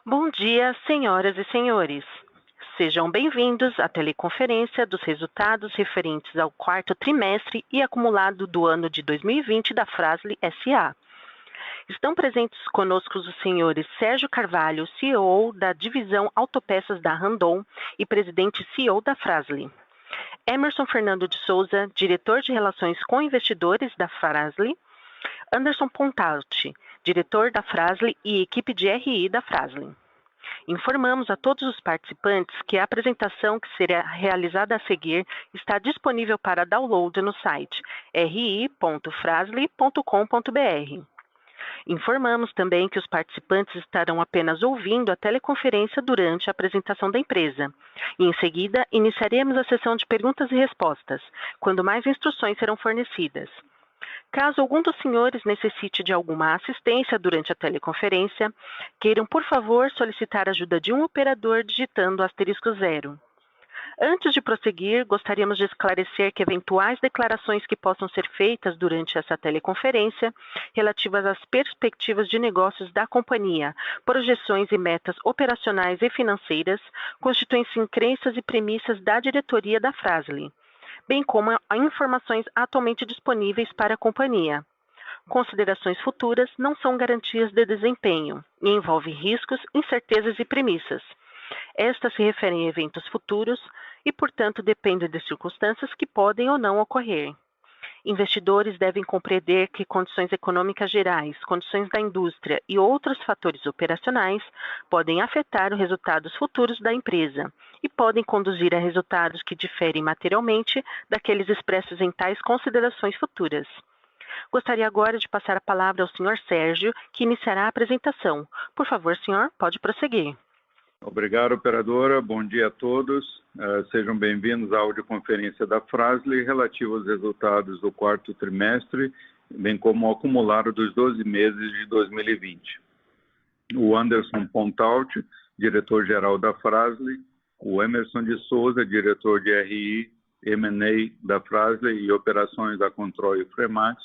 Bom dia, senhoras e senhores. Sejam bem-vindos à teleconferência dos resultados referentes ao quarto trimestre e acumulado do ano de 2020 da Fras-le S.A. Estão presentes conosco os senhores Sérgio Carvalho, CEO da Divisão Autopeças da Randon e presidente CEO da Fras-le. Emerson Fernando de Souza, diretor de Relações com Investidores da Fras-le. Anderson Pontalti, diretor da Fras-le e equipe de RI da Fras-le. Informamos a todos os participantes que a apresentação que será realizada a seguir está disponível para download no site ri.frasle.com.br. Informamos também que os participantes estarão apenas ouvindo a teleconferência durante a apresentação da empresa. E, em seguida, iniciaremos a sessão de perguntas e respostas, quando mais instruções serão fornecidas. Caso algum dos senhores necessite de alguma assistência durante a teleconferência, queiram, por favor, solicitar a ajuda de um operador digitando *0. Antes de prosseguir, gostaríamos de esclarecer que eventuais declarações que possam ser feitas durante essa teleconferência, relativas às perspectivas de negócios da companhia, projeções e metas operacionais e financeiras, constituem-se em crenças e premissas da diretoria da Fras-le, bem como a informações atualmente disponíveis para a companhia. Considerações futuras não são garantias de desempenho e envolvem riscos, incertezas e premissas. Estas se referem a eventos futuros e, portanto, dependem de circunstâncias que podem ou não ocorrer. Investidores devem compreender que condições econômicas gerais, condições da indústria e outros fatores operacionais podem afetar os resultados futuros da empresa e podem conduzir a resultados que diferem materialmente daqueles expressos em tais considerações futuras. Gostaria agora de passar a palavra ao Sr. Sérgio, que iniciará a apresentação. Por favor, senhor, pode prosseguir. Obrigado, operadora. Bom dia a todos. Sejam bem-vindos à audioconferência da Fras-le relativa aos resultados do quarto trimestre, bem como ao acumulado dos 12 meses de 2020. O Anderson Pontalti, diretor-geral da Fras-le, o Emerson de Souza, diretor de RI, M&A da Fras-le e operações da Control e Fremax,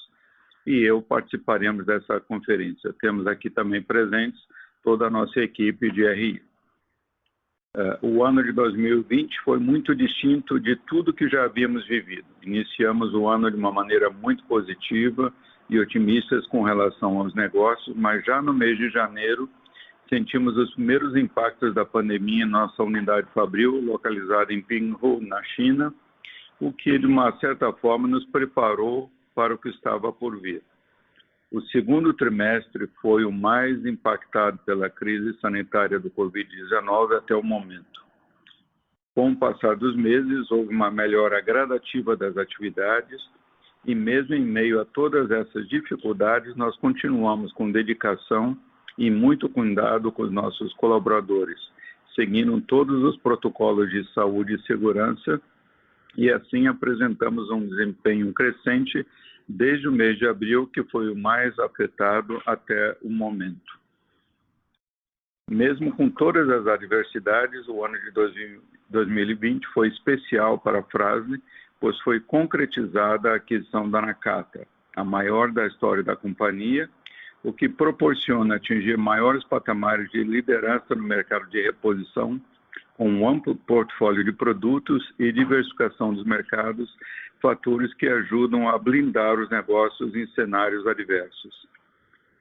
e eu participaremos dessa conferência. Temos aqui também presentes toda a nossa equipe de RI. O ano de 2020 foi muito distinto de tudo que já havíamos vivido. Iniciamos o ano de uma maneira muito positiva e otimistas com relação aos negócios, mas já no mês de janeiro sentimos os primeiros impactos da pandemia em nossa unidade fabril, localizada em Pinghu, na China, o que, de uma certa forma, nos preparou para o que estava por vir. O segundo trimestre foi o mais impactado pela crise sanitária do Covid-19 até o momento. Com o passar dos meses, houve uma melhora gradativa das atividades e, mesmo em meio a todas essas dificuldades, nós continuamos com dedicação e muito cuidado com os nossos colaboradores, seguindo todos os protocolos de saúde e segurança, e assim apresentamos um desempenho crescente desde o mês de abril, que foi o mais afetado até o momento. Mesmo com todas as adversidades, o ano de 2020 foi especial para a Fras-le, pois foi concretizada a aquisição da Nakata, a maior da história da companhia, o que proporciona atingir maiores patamares de liderança no mercado de reposição, com um amplo portfólio de produtos e diversificação dos mercados, fatores que ajudam a blindar os negócios em cenários adversos.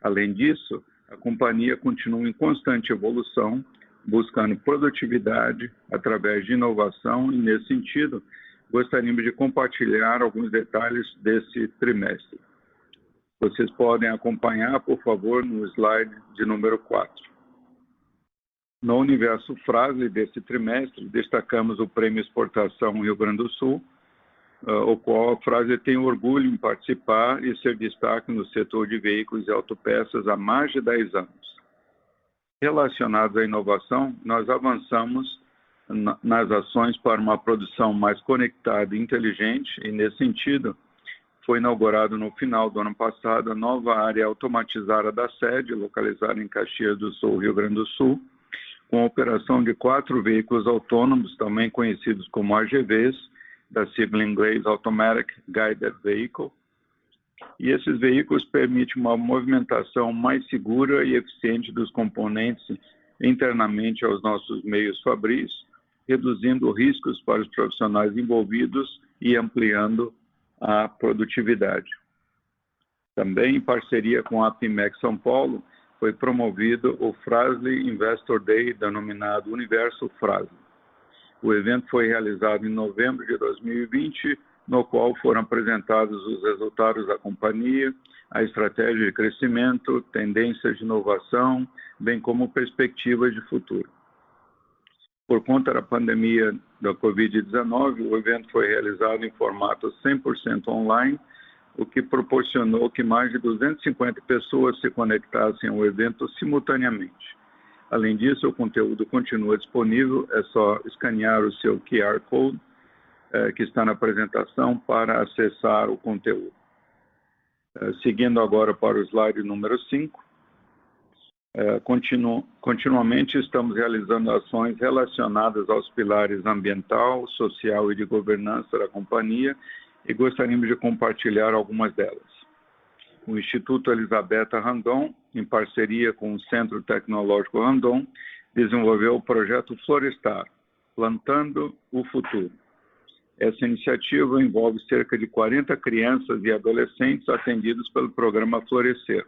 Além disso, a companhia continua em constante evolução, buscando produtividade através de inovação e, nesse sentido, gostaríamos de compartilhar alguns detalhes desse trimestre. Vocês podem acompanhar, por favor, no slide de número 4. No universo Fras-le desse trimestre, destacamos o Prêmio Exportação Rio Grande do Sul, o qual a Fras-le tem orgulho em participar e ser destaque no setor de veículos e autopeças há mais de 10 anos. Relacionados à inovação, nós avançamos nas ações para uma produção mais conectada e inteligente, e, nesse sentido, foi inaugurado no final do ano passado a nova área automatizada da sede, localizada em Caxias do Sul, Rio Grande do Sul, com a operação de 4 veículos autônomos, também conhecidos como AGVs, da sigla em inglês Automatic Guided Vehicle. E esses veículos permitem uma movimentação mais segura e eficiente dos componentes internamente aos nossos meios fabris, reduzindo riscos para os profissionais envolvidos e ampliando a produtividade. Também, em parceria com a APIMEC São Paulo, foi promovido o Fras-le Investor Day, denominado Universo Fras-le. O evento foi realizado em novembro de 2020, no qual foram apresentados os resultados da companhia, a estratégia de crescimento, tendências de inovação, bem como perspectivas de futuro. Por conta da pandemia da Covid-19, o evento foi realizado em formato 100% online, o que proporcionou que mais de 250 pessoas se conectassem ao evento simultaneamente. Além disso, o conteúdo continua disponível, é só escanear o seu QR Code, que está na apresentação, para acessar o conteúdo. Seguindo agora para o slide número 5. Continuamente estamos realizando ações relacionadas aos pilares ambiental, social e de governança da companhia e gostaríamos de compartilhar algumas delas. O Instituto Elisabetta Randon, em parceria com o Centro Tecnológico Randon, desenvolveu o projeto Florestar, Plantando o Futuro. Essa iniciativa envolve cerca de 40 crianças e adolescentes atendidos pelo programa Florescer,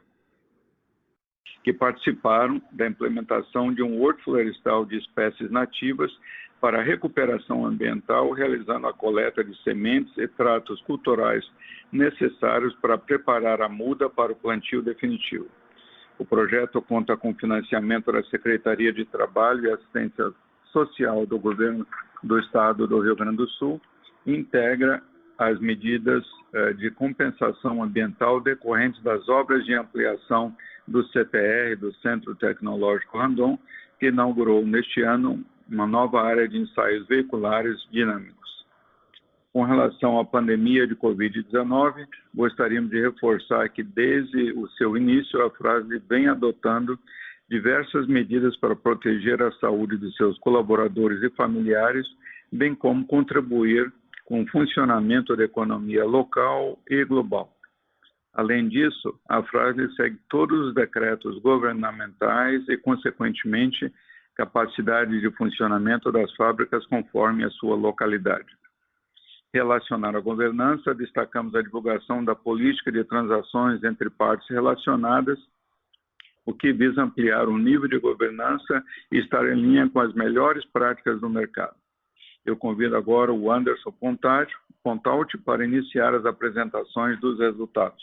que participaram da implementação de um horto florestal de espécies nativas para a recuperação ambiental, realizando a coleta de sementes e tratos culturais necessários para preparar a muda para o plantio definitivo. O projeto conta com financiamento da Secretaria de Trabalho e Assistência Social do Governo do Estado do Rio Grande do Sul e integra as medidas de compensação ambiental decorrentes das obras de ampliação do CTR, do Centro Tecnológico Randon, que inaugurou neste ano uma nova área de ensaios veiculares dinâmicos. Com relação à pandemia de Covid-19, gostaríamos de reforçar que desde o seu início a Fras-le vem adotando diversas medidas para proteger a saúde dos seus colaboradores e familiares, bem como contribuir com o funcionamento da economia local e global. Além disso, a Fras-le segue todos os decretos governamentais e, consequentemente, capacidade de funcionamento das fábricas conforme a sua localidade. Relacionado à governança, destacamos a divulgação da política de transações entre partes relacionadas, o que visa ampliar o nível de governança e estar em linha com as melhores práticas do mercado. Eu convido agora o Anderson Pontalti para iniciar as apresentações dos resultados.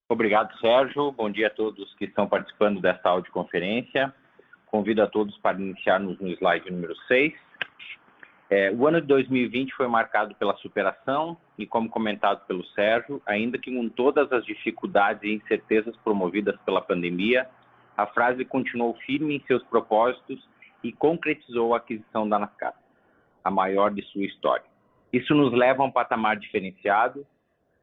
Obrigado, Sérgio. Bom dia a todos que estão participando desta audioconferência. Convido a todos para iniciarmos no slide número 6. O ano de 2020 foi marcado pela superação e, como comentado pelo Sérgio, ainda que com todas as dificuldades e incertezas promovidas pela pandemia, a Fras-le continuou firme em seus propósitos e concretizou a aquisição da Nascap, a maior de sua história. Isso nos leva a um patamar diferenciado,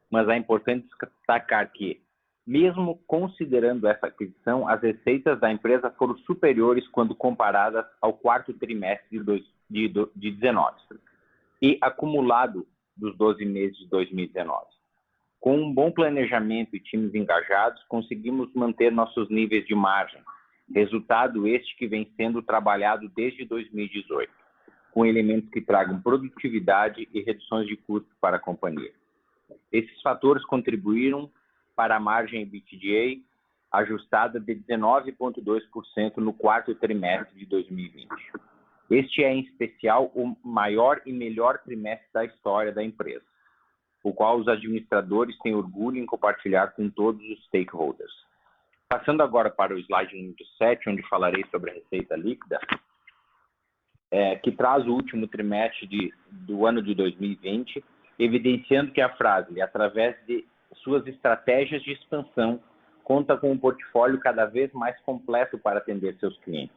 mas é importante destacar que, mesmo considerando essa aquisição, as receitas da empresa foram superiores quando comparadas ao quarto trimestre de 2019 e acumulado dos 12 meses de 2019. Com um bom planejamento e times engajados, conseguimos manter nossos níveis de margem, resultado este que vem sendo trabalhado desde 2018, com elementos que tragam produtividade e reduções de custos para a companhia. Esses fatores contribuíram para a margem EBITDA ajustada de 19,2% no quarto trimestre de 2020. Este é, em especial, o maior e melhor trimestre da história da empresa, o qual os administradores têm orgulho em compartilhar com todos os stakeholders. Passando agora para o slide número 7, onde falarei sobre a receita líquida, que traz o último trimestre do ano de 2020, evidenciando que a Fras-le, através de suas estratégias de expansão, conta com um portfólio cada vez mais completo para atender seus clientes.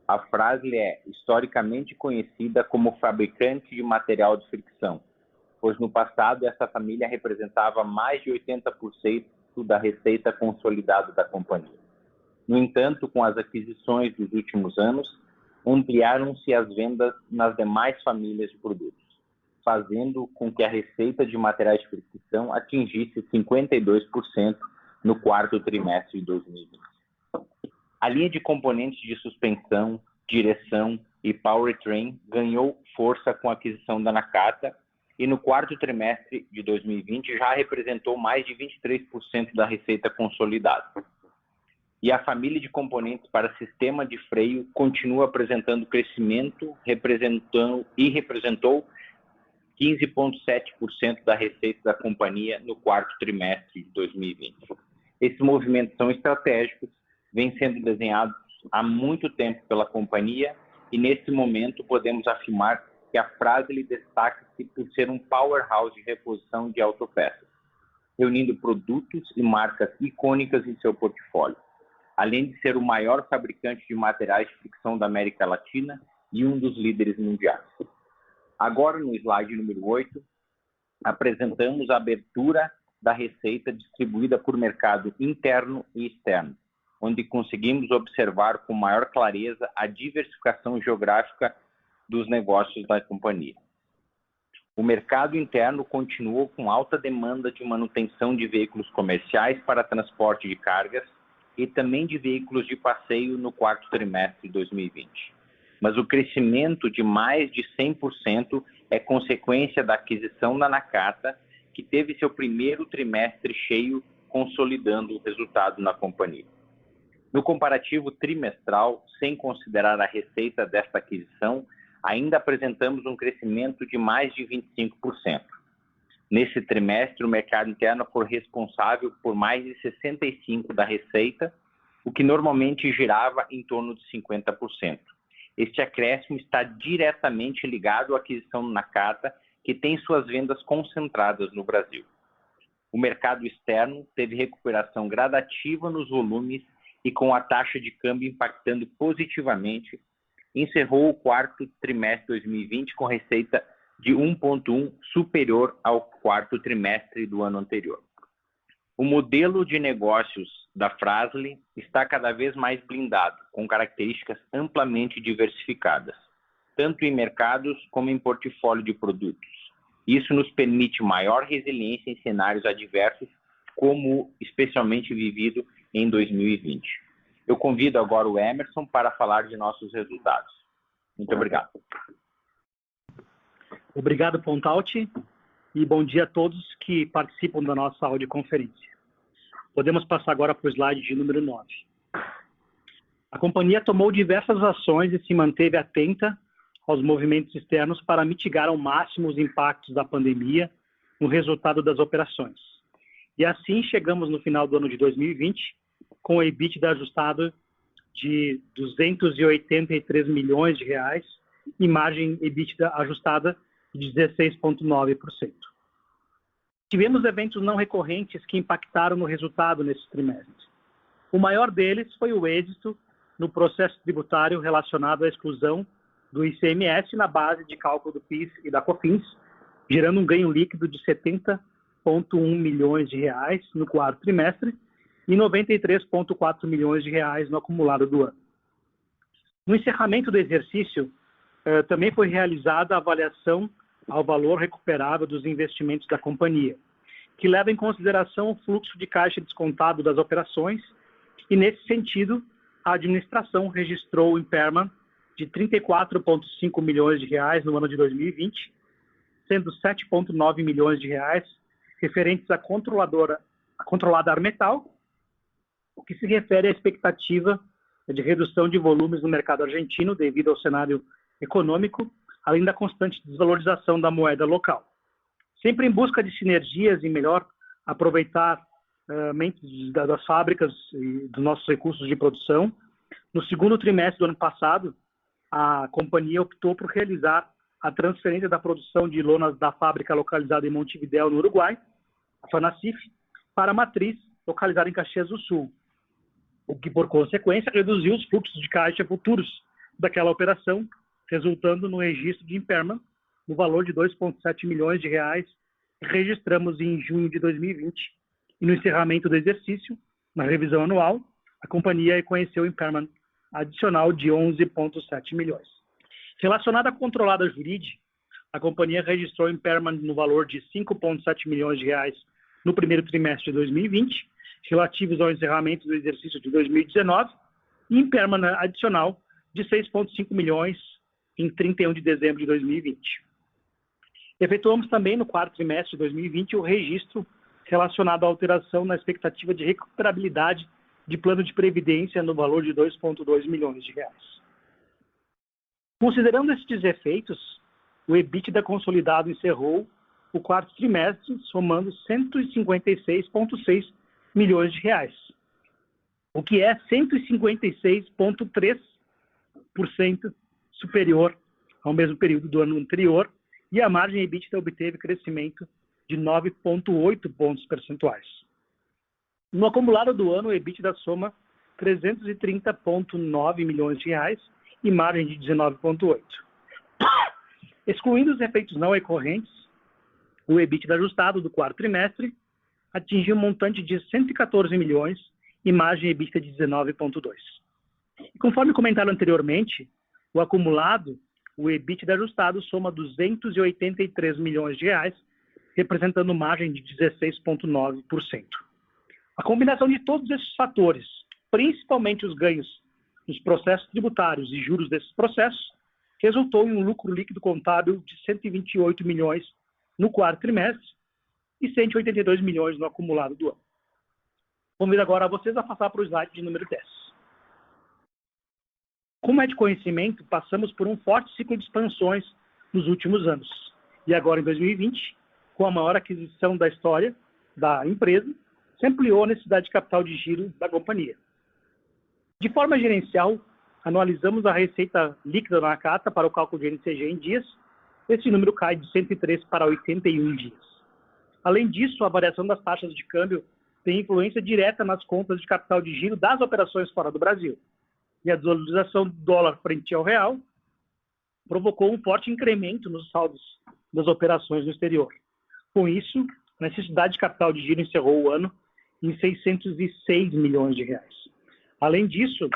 A Fras-le é historicamente conhecida como fabricante de material de fricção, pois no passado essa família representava mais de 80% da receita consolidada da companhia. No entanto, com as aquisições dos últimos anos, ampliaram-se as vendas nas demais famílias de produtos, fazendo com que a receita de materiais de fricção atingisse 52% no quarto trimestre de 2020. A linha de componentes de suspensão, direção e powertrain ganhou força com a aquisição da Nakata e no quarto trimestre de 2020 já representou mais de 23% da receita consolidada. E a família de componentes para sistema de freio continua apresentando crescimento representou 15,7% da receita da companhia no quarto trimestre de 2020. Esses movimentos são estratégicos, vêm sendo desenhados há muito tempo pela companhia e, nesse momento, podemos afirmar que a Fras-le destaca-se por ser um powerhouse de reposição de autopeças, reunindo produtos e marcas icônicas em seu portfólio, além de ser o maior fabricante de materiais de fricção da América Latina e um dos líderes mundiais. Agora, no slide número 8, apresentamos a abertura da receita distribuída por mercado interno e externo, onde conseguimos observar com maior clareza a diversificação geográfica dos negócios da companhia. O mercado interno continuou com alta demanda de manutenção de veículos comerciais para transporte de cargas e também de veículos de passeio no quarto trimestre de 2020. Mas o crescimento de mais de 100% é consequência da aquisição da Nakata, que teve seu primeiro trimestre cheio, consolidando o resultado na companhia. No comparativo trimestral, sem considerar a receita desta aquisição, ainda apresentamos um crescimento de mais de 25%. Nesse trimestre, o mercado interno foi responsável por mais de 65% da receita, o que normalmente girava em torno de 50%. Este acréscimo está diretamente ligado à aquisição da Nakata, que tem suas vendas concentradas no Brasil. O mercado externo teve recuperação gradativa nos volumes e, com a taxa de câmbio impactando positivamente, encerrou o quarto trimestre de 2020 com receita de 1,1 superior ao quarto trimestre do ano anterior. O modelo de negócios da Fras-le está cada vez mais blindado, com características amplamente diversificadas, tanto em mercados como em portfólio de produtos. Isso nos permite maior resiliência em cenários adversos, como especialmente vivido em 2020. Eu convido agora o Emerson para falar de nossos resultados. Muito obrigado. Obrigado, Pontalti, e bom dia a todos que participam da nossa audioconferência. Podemos passar agora para o slide de número 9. A companhia tomou diversas ações e se manteve atenta aos movimentos externos para mitigar ao máximo os impactos da pandemia no resultado das operações. E assim chegamos no final do ano de 2020 com o EBITDA ajustado de 283 milhões de reais e margem EBITDA ajustada de 16,9%. Tivemos eventos não recorrentes que impactaram no resultado nesse trimestre. O maior deles foi o êxito no processo tributário relacionado à exclusão do ICMS na base de cálculo do PIS e da COFINS, gerando um ganho líquido de 70,1 milhões de reais no quarto trimestre e 93,4 milhões de reais no acumulado do ano. No encerramento do exercício, também foi realizada a avaliação ao valor recuperável dos investimentos da companhia, que leva em consideração o fluxo de caixa descontado das operações e, nesse sentido, a administração registrou o impairment de 34,5 milhões de reais no ano de 2020, sendo 7,9 milhões de reais referentes à controladora Armetal, o que se refere à expectativa de redução de volumes no mercado argentino devido ao cenário econômico, além da constante desvalorização da moeda local. Sempre em busca de sinergias e melhor aproveitar das fábricas e dos nossos recursos de produção, no segundo trimestre do ano passado, a companhia optou por realizar a transferência da produção de lonas da fábrica localizada em Montevidéu, no Uruguai, a Fanacif, para a matriz localizada em Caxias do Sul, o que, por consequência, reduziu os fluxos de caixa futuros daquela operação, resultando no registro de impairment no valor de 2,7 milhões de reais que registramos em junho de 2020. E no encerramento do exercício, na revisão anual, a companhia reconheceu o impairment adicional de 11,7 milhões. Relacionada à controlada Jurid, a companhia registrou impairment no valor de 5,7 milhões de reais no primeiro trimestre de 2020, relativos ao encerramento do exercício de 2019, e impairment adicional de 6,5 milhões em 31 de dezembro de 2020. Efetuamos também no quarto trimestre de 2020 o registro relacionado à alteração na expectativa de recuperabilidade de plano de previdência no valor de 2,2 milhões de reais. Considerando estes efeitos, o EBITDA consolidado encerrou o quarto trimestre somando 156,6 milhões de reais, o que é 156,3% superior ao mesmo período do ano anterior, e a margem EBITDA obteve crescimento de 9,8 pontos percentuais. No acumulado do ano, o EBITDA soma 330,9 milhões de reais e margem de 19,8%. Excluindo os efeitos não recorrentes, o EBITDA ajustado do quarto trimestre atingiu um montante de 114 milhões e margem EBITDA de 19,2%. Conforme comentado anteriormente, o acumulado, o EBITDA ajustado soma 283 milhões de reais, representando margem de 16,9%. A combinação de todos esses fatores, principalmente os ganhos nos processos tributários e juros desses processos, resultou em um lucro líquido contábil de 128 milhões no quarto trimestre e 182 milhões no acumulado do ano. Convido agora a vocês a passar para o slide de número 10. Como é de conhecimento, passamos por um forte ciclo de expansões nos últimos anos. E agora, em 2020, com a maior aquisição da história da empresa, se ampliou a necessidade de capital de giro da companhia. De forma gerencial, analisamos a receita líquida na Nakata para o cálculo de NCG em dias. Esse número cai de 103 para 81 dias. Além disso, a variação das taxas de câmbio tem influência direta nas contas de capital de giro das operações fora do Brasil. E a desvalorização do dólar frente ao real provocou um forte incremento nos saldos das operações no exterior. Com isso, a necessidade de capital de giro encerrou o ano em 606 milhões de reais. Além disso,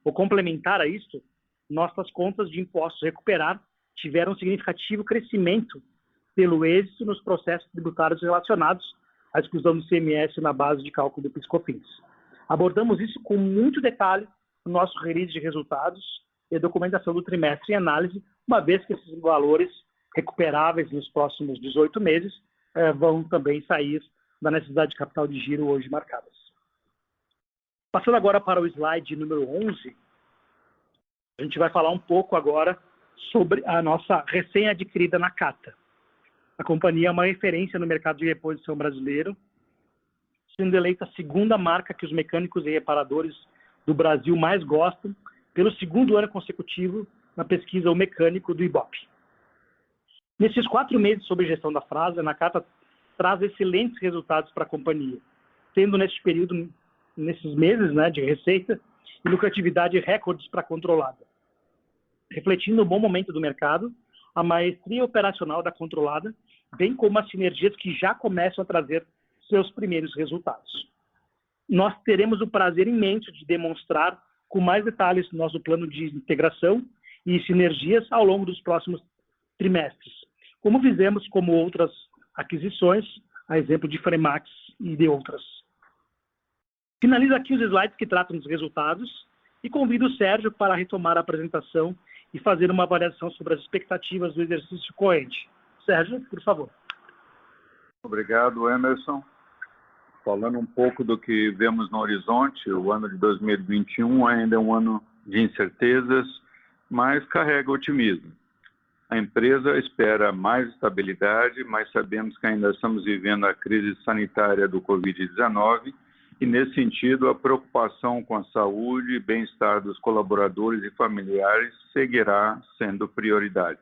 ou complementar a isto, nossas contas de impostos recuperar tiveram um significativo crescimento pelo êxito nos processos tributários relacionados à exclusão do ICMS na base de cálculo do PIS/COFINS. Abordamos isso com muito detalhe no nosso release de resultados e documentação do trimestre em análise, uma vez que esses valores recuperáveis nos próximos 18 meses vão também sair da necessidade de capital de giro hoje marcadas. Passando agora para o slide número 11, a gente vai falar um pouco agora sobre a nossa recém-adquirida Nakata. A companhia é uma referência no mercado de reposição brasileiro, sendo eleita a segunda marca que os mecânicos e reparadores do Brasil mais gostam, pelo segundo ano consecutivo na pesquisa O Mecânico do Ibope. Nesses 4 meses sob gestão da Fras-le, a Nakata traz excelentes resultados para a companhia, tendo nesse período, nesses meses de receita e lucratividade recordes para a controlada. Refletindo o bom momento do mercado, a maestria operacional da controlada, bem como as sinergias que já começam a trazer seus primeiros resultados. Nós teremos o prazer imenso de demonstrar com mais detalhes nosso plano de integração e sinergias ao longo dos próximos trimestres, como fizemos como outras aquisições, a exemplo de Fremax e de outras. Finalizo aqui os slides que tratam dos resultados e convido o Sérgio para retomar a apresentação e fazer uma avaliação sobre as expectativas do exercício corrente. Sérgio, por favor. Obrigado, Emerson. Falando um pouco do que vemos no horizonte, o ano de 2021 ainda é um ano de incertezas, mas carrega otimismo. A empresa espera mais estabilidade, mas sabemos que ainda estamos vivendo a crise sanitária do Covid-19 e, nesse sentido, a preocupação com a saúde e bem-estar dos colaboradores e familiares seguirá sendo prioridade.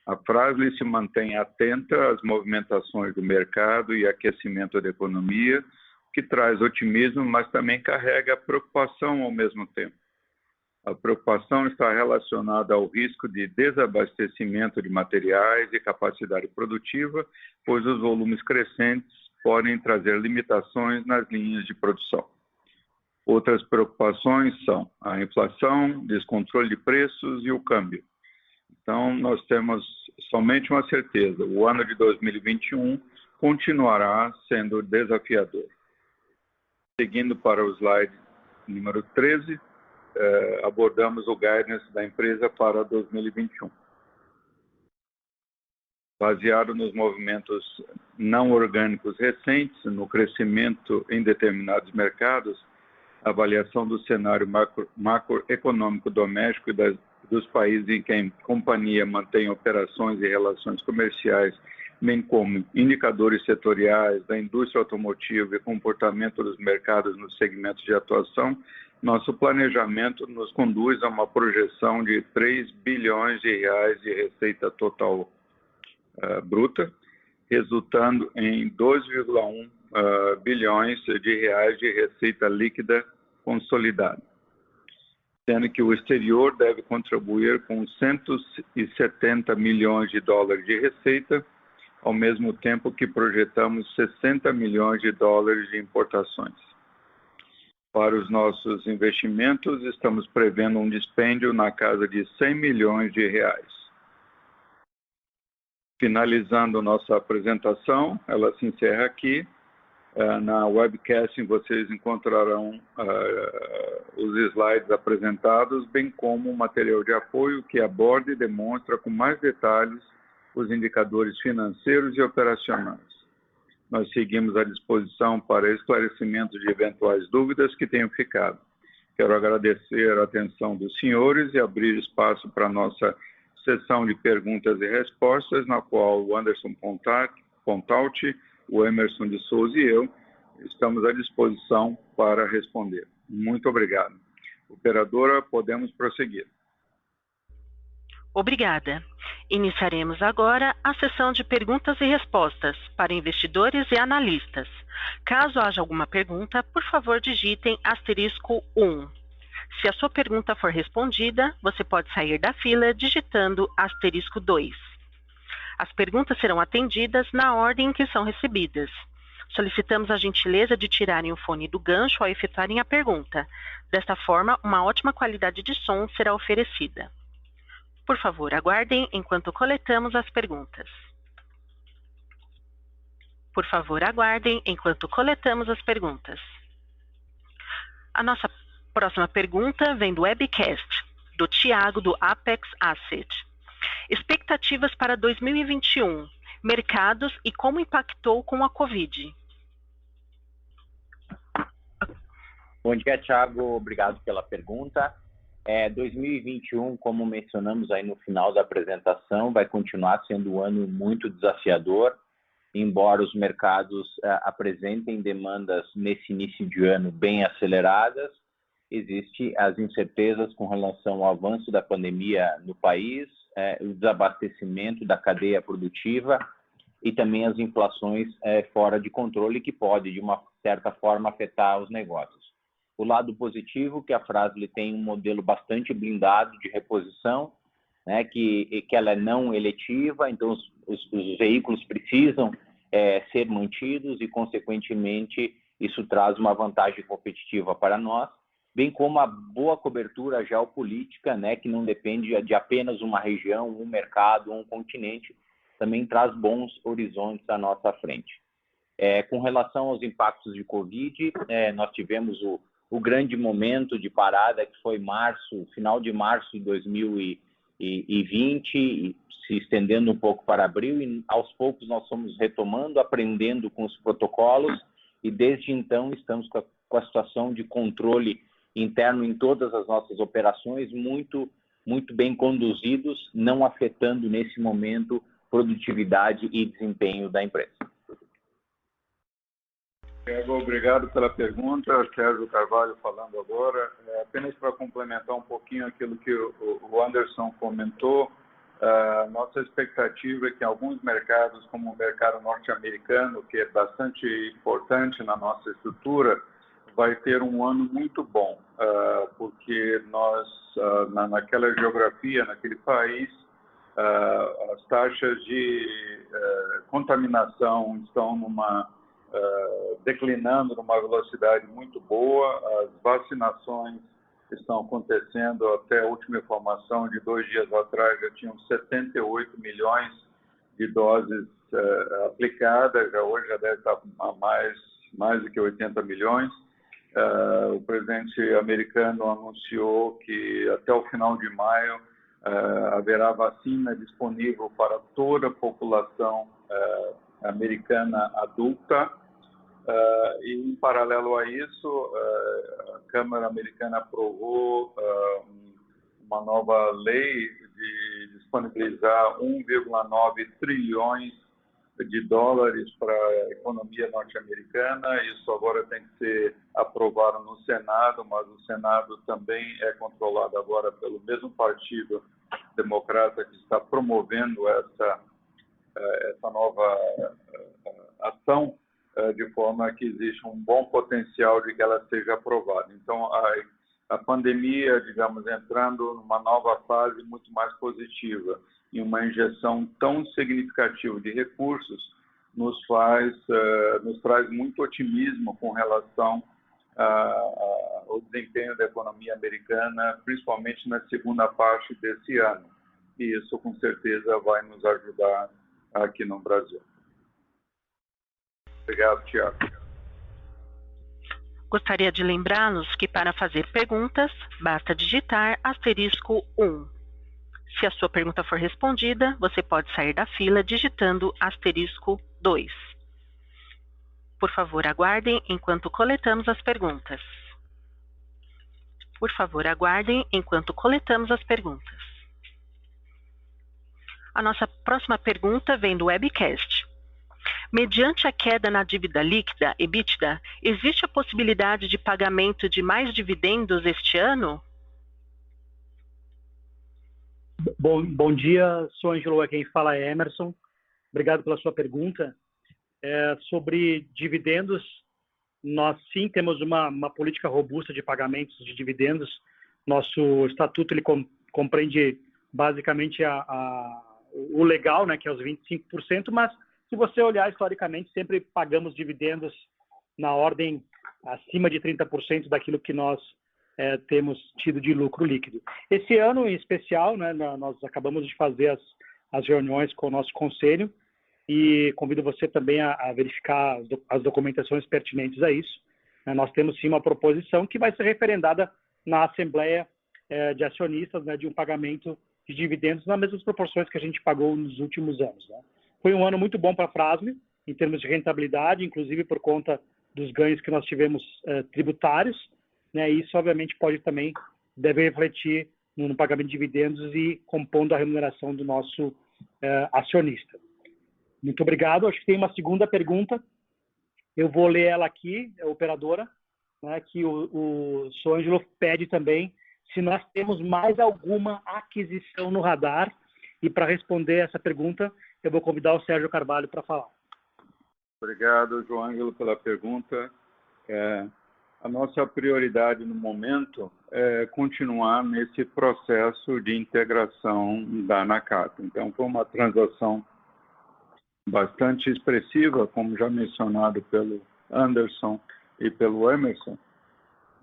A Fras-le se mantém atenta às movimentações do mercado e aquecimento da economia, que traz otimismo, mas também carrega preocupação ao mesmo tempo. A preocupação está relacionada ao risco de desabastecimento de materiais e capacidade produtiva, pois os volumes crescentes podem trazer limitações nas linhas de produção. Outras preocupações são a inflação, descontrole de preços e o câmbio. Então, nós temos somente uma certeza: o ano de 2021 continuará sendo desafiador. Seguindo para o slide número 13, abordamos o guidance da empresa para 2021. Baseado nos movimentos não orgânicos recentes, no crescimento em determinados mercados, a avaliação do cenário macroeconômico doméstico e dos países em que a companhia mantém operações e relações comerciais, bem como indicadores setoriais da indústria automotiva e comportamento dos mercados nos segmentos de atuação, nosso planejamento nos conduz a uma projeção de 3 bilhões de reais de receita total bruta, resultando em 2,1 bilhões de reais de receita líquida consolidada, sendo que o exterior deve contribuir com 170 milhões de dólares de receita, ao mesmo tempo que projetamos 60 milhões de dólares de importações. Para os nossos investimentos, estamos prevendo um dispêndio na casa de 100 milhões de reais. Finalizando nossa apresentação, ela se encerra aqui. Na webcast vocês encontrarão os slides apresentados, bem como um material de apoio que aborda e demonstra com mais detalhes os indicadores financeiros e operacionais. Nós seguimos à disposição para esclarecimento de eventuais dúvidas que tenham ficado. Quero agradecer a atenção dos senhores e abrir espaço para a nossa sessão de perguntas e respostas, na qual o Anderson Pontalti, o Emerson de Souza e eu estamos à disposição para responder. Muito obrigado. Operadora, podemos prosseguir. Obrigada. Iniciaremos agora a sessão de perguntas e respostas para investidores e analistas. Caso haja alguma pergunta, por favor digitem *1. Se a sua pergunta for respondida, você pode sair da fila digitando *2. As perguntas serão atendidas na ordem em que são recebidas. Solicitamos a gentileza de tirarem o fone do gancho ao efetuarem a pergunta. Desta forma, uma ótima qualidade de som será oferecida. Por favor, aguardem enquanto coletamos as perguntas. Por favor, aguardem enquanto coletamos as perguntas. A nossa próxima pergunta vem do webcast, do Tiago, do Apex Asset. Expectativas para 2021, mercados e como impactou com a Covid. Bom dia, Thiago. Obrigado pela pergunta. 2021, como mencionamos aí no final da apresentação, vai continuar sendo um ano muito desafiador, embora os mercados apresentem demandas nesse início de ano bem aceleradas. Existem as incertezas com relação ao avanço da pandemia no país, o desabastecimento da cadeia produtiva e também as inflações fora de controle que pode, de uma certa forma, afetar os negócios. O lado positivo que a Fras-le tem um modelo bastante blindado de reposição, né, que ela é não eletiva, então os veículos precisam ser mantidos e, consequentemente, isso traz uma vantagem competitiva para nós, bem como a boa cobertura geopolítica, né, que não depende de apenas uma região, um mercado ou um continente, também traz bons horizontes à nossa frente. Com relação aos impactos de Covid, nós tivemos o grande momento de parada, que foi final de março de 2020, se estendendo um pouco para abril, e aos poucos nós fomos retomando, aprendendo com os protocolos, e desde então estamos com a situação de controle interno em todas as nossas operações, muito bem conduzidos, não afetando nesse momento produtividade e desempenho da empresa. Tiago, obrigado pela pergunta. Sérgio Carvalho falando agora. Apenas para complementar um pouquinho aquilo que o Anderson comentou, nossa expectativa é que alguns mercados, como o mercado norte-americano, que é bastante importante na nossa estrutura, vai ter um ano muito bom, porque nós, naquela geografia, naquele país, as taxas de contaminação estão declinando numa velocidade muito boa, as vacinações estão acontecendo, até a última informação de 2 dias atrás já tinham 78 milhões de doses aplicadas, hoje já deve estar a mais do que 80 milhões. O presidente americano anunciou que até o final de maio haverá vacina disponível para toda a população americana adulta. E, em paralelo a isso, a Câmara americana aprovou uma nova lei de disponibilizar 1,9 trilhões de dólares para a economia norte-americana. Isso agora tem que ser aprovado no Senado, mas o Senado também é controlado agora pelo mesmo partido democrata que está promovendo essa nova ação, de forma que existe um bom potencial de que ela seja aprovada. Então, a pandemia, digamos, entrando numa nova fase muito mais positiva e uma injeção tão significativa de recursos nos traz muito otimismo com relação ao desempenho da economia americana, principalmente na segunda parte desse ano. E isso, com certeza, vai nos ajudar aqui no Brasil. Obrigado, Tiago. Gostaria de lembrá-los que para fazer perguntas, basta digitar *1. Se a sua pergunta for respondida, você pode sair da fila digitando *2. Por favor, aguardem enquanto coletamos as perguntas. Por favor, aguardem enquanto coletamos as perguntas. A nossa próxima pergunta vem do webcast. Mediante a queda na dívida líquida, EBITDA, existe a possibilidade de pagamento de mais dividendos este ano? Bom dia, sou Ângelo, quem fala é Emerson. Obrigado pela sua pergunta. Sobre dividendos, nós sim temos uma política robusta de pagamentos de dividendos. Nosso estatuto ele compreende basicamente o legal, né, que é os 25%, mas se você olhar historicamente, sempre pagamos dividendos na ordem acima de 30% daquilo que nós temos tido de lucro líquido. Esse ano, em especial, né, nós acabamos de fazer as reuniões com o nosso conselho e convido você também a verificar as documentações pertinentes a isso. Nós temos sim uma proposição que vai ser referendada na Assembleia de Acionistas, né, de um pagamento de dividendos nas mesmas proporções que a gente pagou nos últimos anos, né? Foi um ano muito bom para a Fras-le, em termos de rentabilidade, inclusive por conta dos ganhos que nós tivemos tributários, né? Isso, obviamente, deve refletir no pagamento de dividendos e compondo a remuneração do nosso acionista. Muito obrigado. Acho que tem uma segunda pergunta. Eu vou ler ela aqui, operadora, né, que o Sr. Ângelo pede também se nós temos mais alguma aquisição no radar. E para responder essa pergunta, eu vou convidar o Sérgio Carvalho para falar. Obrigado, João Ângelo, pela pergunta. A nossa prioridade no momento é continuar nesse processo de integração da Nakata. Então, foi uma transação bastante expressiva, como já mencionado pelo Anderson e pelo Emerson,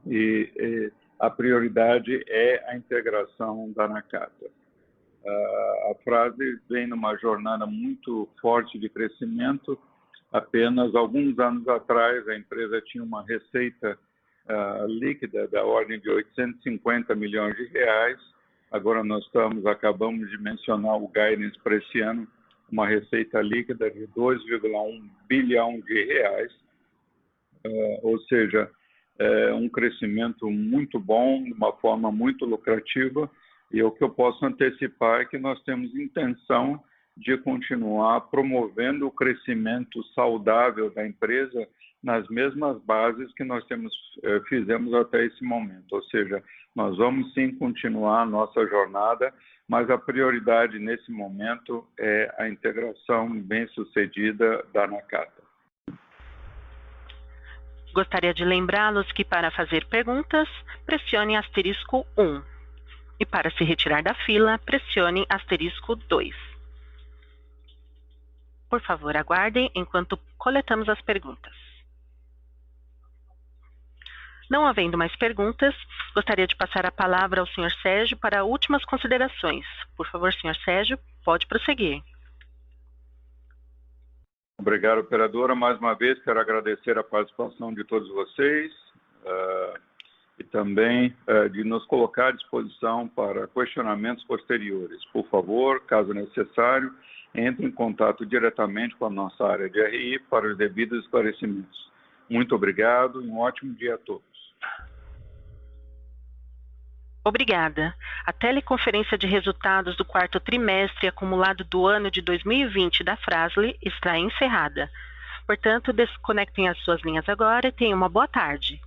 e a prioridade é a integração da Nakata. A Fras-le vem numa jornada muito forte de crescimento. Apenas alguns anos atrás, a empresa tinha uma receita líquida da ordem de 850 milhões de reais. Agora nós acabamos de mencionar o guidance para esse ano, uma receita líquida de 2,1 bilhão de reais, ou seja, um crescimento muito bom, de uma forma muito lucrativa. E o que eu posso antecipar é que nós temos intenção de continuar promovendo o crescimento saudável da empresa nas mesmas bases que nós fizemos até esse momento. Ou seja, nós vamos sim continuar a nossa jornada, mas a prioridade nesse momento é a integração bem-sucedida da Nakata. Gostaria de lembrá-los que para fazer perguntas, pressione *1. E para se retirar da fila, pressione *2. Por favor, aguardem enquanto coletamos as perguntas. Não havendo mais perguntas, gostaria de passar a palavra ao Sr. Sérgio para últimas considerações. Por favor, Sr. Sérgio, pode prosseguir. Obrigado, operadora. Mais uma vez, quero agradecer a participação de todos vocês. e também de nos colocar à disposição para questionamentos posteriores. Por favor, caso necessário, entre em contato diretamente com a nossa área de RI para os devidos esclarecimentos. Muito obrigado e um ótimo dia a todos. Obrigada. A teleconferência de resultados do quarto trimestre acumulado do ano de 2020 da Fras-le está encerrada. Portanto, desconectem as suas linhas agora e tenham uma boa tarde.